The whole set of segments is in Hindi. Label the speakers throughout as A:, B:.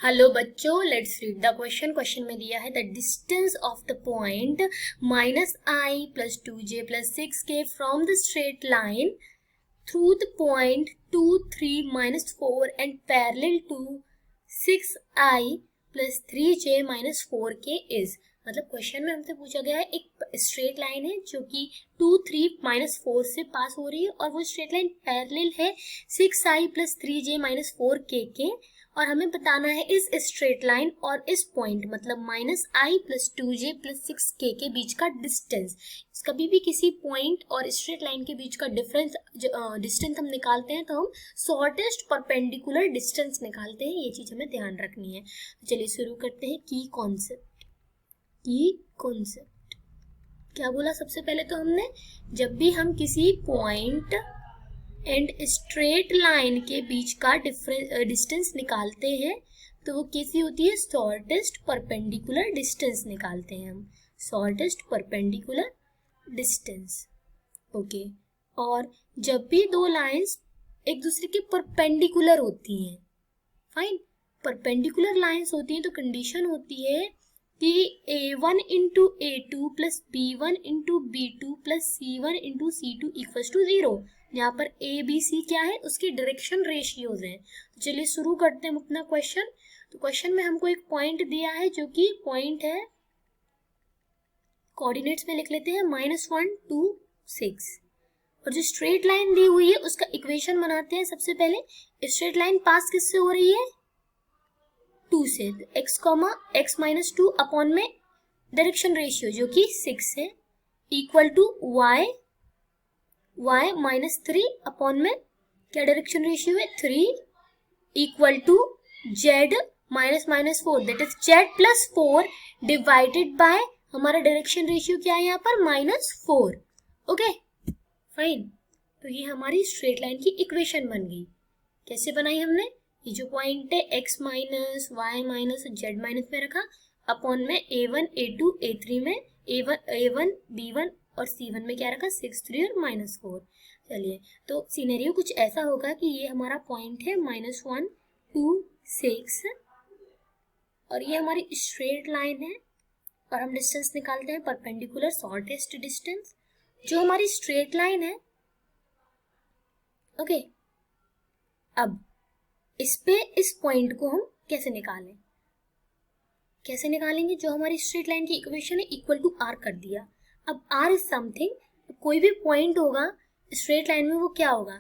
A: हेलो बच्चों, let's read the question. Question में दिया है the distance of the point -i + 2j + 6k from the straight line through the point 2 3 -4 and parallel to 6i + 3j - 4k is. मतलब क्वेश्चन में हमसे पूछा गया है एक स्ट्रेट लाइन है जो कि 2 3 -4 से पास हो रही है और वो स्ट्रेट लाइन पैरेलल है 6i + 3j - 4k के, और हमें बताना है इस स्ट्रेट लाइन और इस पॉइंट मतलब -i + 2j + 6k के बीच का डिस्टेंस। कभी भी किसी पॉइंट और स्ट्रेट लाइन के बीच का डिस्टेंस हम निकालते हैं तो हम शॉर्टेस्ट परपेंडिकुलर डिस्टेंस निकालते हैं। ये चीज हमें ध्यान रखनी है। तो चलिए शुरू करते हैं। की कॉन्सेप्ट क्या बोला सबसे पहले? तो हमने जब भी हम किसी पॉइंट एंड स्ट्रेट लाइन के बीच का डिस्टेंस निकालते हैं तो वो कैसी होती है? शॉर्टेस्ट परपेंडिकुलर डिस्टेंस निकालते हैं हम, शॉर्टेस्ट परपेंडिकुलर डिस्टेंस। ओके, और जब भी दो लाइंस एक दूसरे के परपेंडिकुलर होती हैं, फाइन, परपेंडिकुलर लाइंस होती हैं तो कंडीशन होती है कि a1 × a2 + b1 × b2 + c1 × c2 = 0। यहाँ पर ए बी सी क्या है? उसकी डायरेक्शन रेशियोज हैं। तो चलिए शुरू करते हैं अपना क्वेश्चन। तो क्वेश्चन में हमको एक पॉइंट दिया है जो कि पॉइंट है, कोऑर्डिनेट्स में लिख लेते हैं -1 2 6, और जो स्ट्रेट लाइन दी हुई है उसका इक्वेशन बनाते हैं। सबसे पहले स्ट्रेट लाइन पास किससे हो रही है? 2 से। x, x - 2 अपॉन में डायरेक्शन रेशियो जो कि 6 है, इक्वल टू y -3 अपॉन में क्या डायरेक्शन रेशियो है? 3, equal to z -4 that is z + 4 divided by हमारा डायरेक्शन रेशियो क्या है यहाँ पर? -4। Okay fine. तो ये हमारी स्ट्रेट लाइन की इक्वेशन बन गई। कैसे बनाई हमने? ये जो पॉइंट है x - y - z - में रखा, अपॉन में a1 a2 a3 में a1 b1 और c1 में क्या रखा? 6 3 और -4। चलिए, तो सिनेरियो कुछ ऐसा होगा कि ये हमारा पॉइंट है -1 2 6 और ये हमारी स्ट्रेट लाइन है और हम डिस्टेंस निकालते हैं परपेंडिकुलर शॉर्टेस्ट डिस्टेंस जो हमारी स्ट्रेट लाइन है। ओके, अब इस पॉइंट को हम कैसे निकालेंगे? जो हमारी स्ट्रेट लाइन की इक्वेशन है इक्वल टू r कर दिया। अब r इज समथिंग, कोई भी पॉइंट होगा स्ट्रेट लाइन में वो क्या होगा?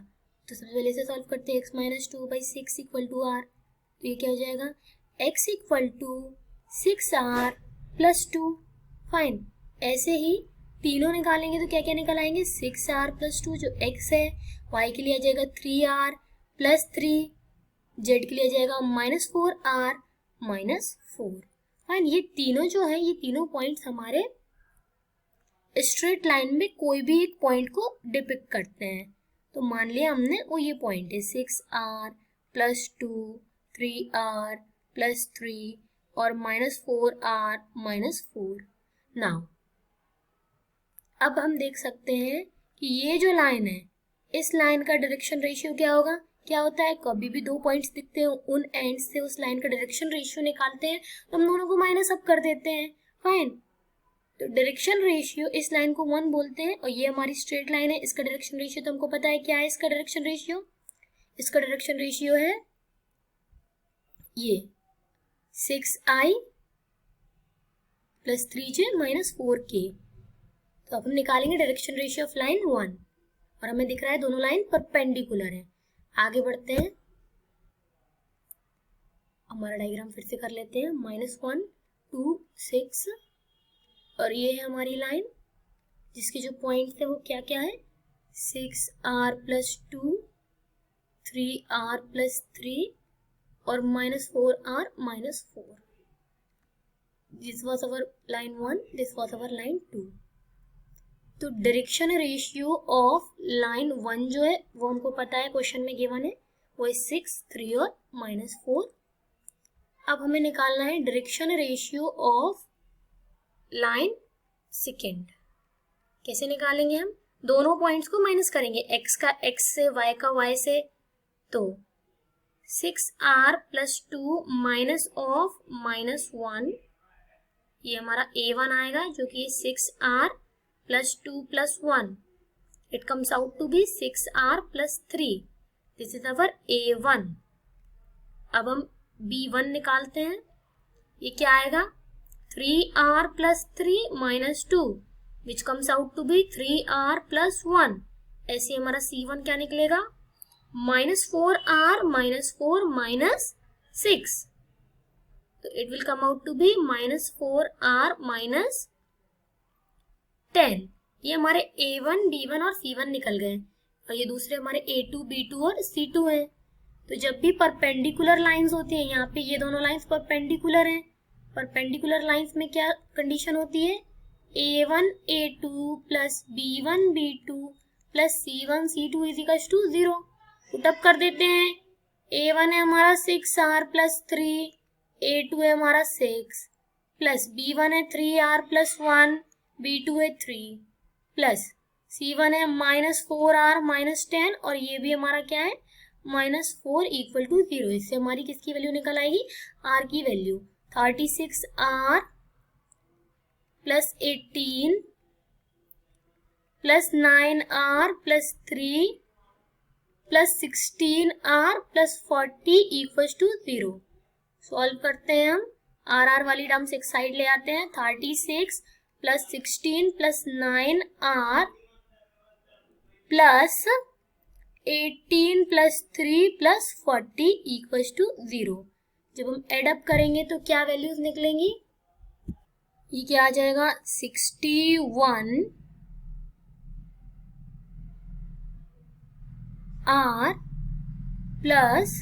A: तो सबसे पहले से सॉल्व करते हैं। x - 2/6 इक्वल टू r, तो ये क्या हो जाएगा? x equal to 6r + 2। Fine, ऐसे ही तीनों निकालेंगे तो क्या क्या निकल आएंगे? 6r + 2 जो x है, y के लिए आ जाएगा 3r + 3, z के लिए आ जाएगा -4r -4। फाइन, ये तीनों जो है, ये तीनों पॉइंट्स हमारे स्ट्रेट लाइन में कोई भी एक पॉइंट को डिपिक्ट करते हैं। तो मान लिया हमने वो ये पॉइंट है 6r + 2 3r + 3 और -4r -4। नाउ अब हम देख सकते हैं कि ये जो लाइन है, इस लाइन का डायरेक्शन रेशियो क्या होगा? क्या होता है, कभी भी दो पॉइंट्स दिखते हैं उन एंड से उस लाइन का डायरेक्शन रेशियो निकालते हैं तो हम दोनों को माइनस अप कर देते हैं। फाइन, तो डायरेक्शन रेशियो इस लाइन को 1 बोलते हैं और ये हमारी स्ट्रेट लाइन है, इसका डायरेक्शन रेशियो तो हमको पता है क्या है। इसका डायरेक्शन रेशियो है ये 6i + 3j - 4k। तो अब हम निकालेंगे डायरेक्शन रेशियो ऑफ लाइन 1 और हमें दिख रहा है दोनों लाइन परपेंडिकुलर है। आगे बढ़ते हैं, हमारा डायग्राम फिर से कर लेते हैं। -1 2 6 और ये है हमारी लाइन जिसके जो पॉइंट थे वो क्या क्या है? 6r + 2 3r + 3 और -4r -4। This was our line 1, this was our line 2। तो डायरेक्शन रेशियो ऑफ लाइन 1 जो है वो हमको पता है, क्वेश्चन में गिवन है, वो है 6 3 और -4। अब हमें निकालना है direction ratio of line second. कैसे निकालेंगे? हम दोनों पॉइंट्स को माइनस करेंगे, x का x से, y का y से। तो 6r प्लस 2 माइनस ऑफ -1, ये हमारा a1 आएगा जो कि 6r plus 2 plus 1, it comes out to be 6r plus 3, this is our a1। अब हम b1 निकालते हैं, ये क्या आएगा 3r plus 3 minus 2 which comes out to be 3r plus 1, ऐसे हमारा c1 क्या निकलेगा -4r माइनस 4 माइनस 6, तो it will come out to be -4r minus 10। ये हमारे a1, b1 और c1 निकल गए और ये दूसरे हमारे a2, b2 और c2 हैं। तो जब भी परपेंडिकुलर लाइंस होती हैं, यहाँ पे ये दोनों लाइंस परपेंडिकुलर हैं, परपेंडिकुलर लाइंस में क्या कंडीशन होती है a1 a2 plus b1 b2 plus c1 c2 is equal to 0। Put up कर देते हैं, a1 है हमारा 6r प्लस 3, a2 है हमारा 6 प्लस b1 है 3r प्लस 1, b2 है 3 प्लस c1 है -4r माइनस 10 और ये भी हमारा क्या है -4 इक्वल टू 0। इससे हमारी किसकी वैल्यू निकल आएगी r की value 36r plus 18 plus 9r plus 3 plus 16r plus 40 equal to 0। Solve करते हैं हम, r वाली टर्म्स एक साइड ले आते हैं, 36 plus 16 plus 9r plus 18 plus 3 plus 40 equal to 0। जब हम एडअप करेंगे तो क्या वैल्यूज निकलेंगी, ये क्या आ जाएगा 61 r plus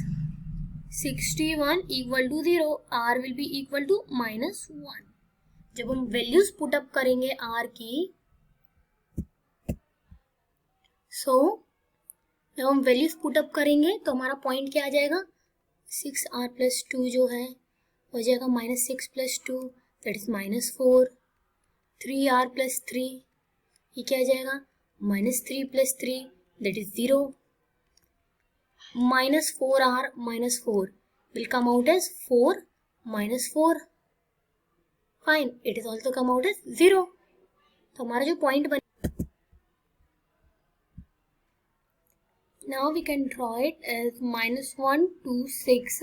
A: 61 equal to 0, r will be equal to -1। जब हम वैल्यूज पुटअप करेंगे r की, जब हम वैल्यूज पुटअप करेंगे तो हमारा पॉइंट क्या आ जाएगा 6r प्लस 2 जो है हो जाएगा -6 plus 2 that is -4, 3r plus 3 ये क्या आ जाएगा -3 plus 3 that is 0, -4r minus 4 will come out as 4 minus 4, fine, it is also come out as 0। तो हमारा जो पॉइंट बने, now we can draw it as -1 2 6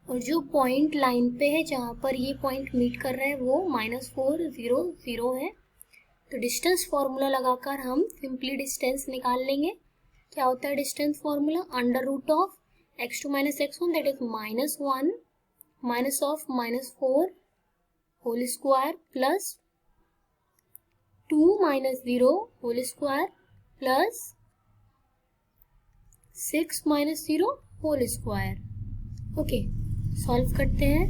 A: और जो पॉइंट लाइन पे है जहाँ पर ये पॉइंट मीट कर रहा है वो -4 0 0 है। तो डिस्टेंस फॉर्मूला लगाकर हम सिंपली डिस्टेंस निकाल लेंगे। क्या होता है distance formula, under root of x2 minus x1 that is -1 minus of -4 whole square plus 2 minus 0 whole square plus 6 minus 0 whole square. Okay, solve करते हैं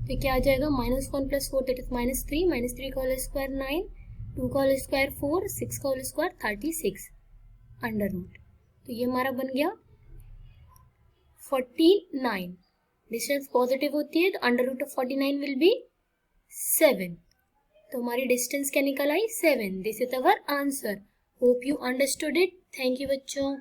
A: तो क्या आ जाएगा -1 प्लस 4 दैट इज -3 का होल स्क्वायर 9, 2 का होल स्क्वायर 4, 6 का होल स्क्वायर 36 अंडर रूट। तो ये हमारा बन गया 49। डिस्टेंस पॉजिटिव होती है तो under root of 49 will be 7। तो हमारी डिस्टेंस क्या निकल आई 7। This is our answer. Hope you understood it. Thank you बच्चों।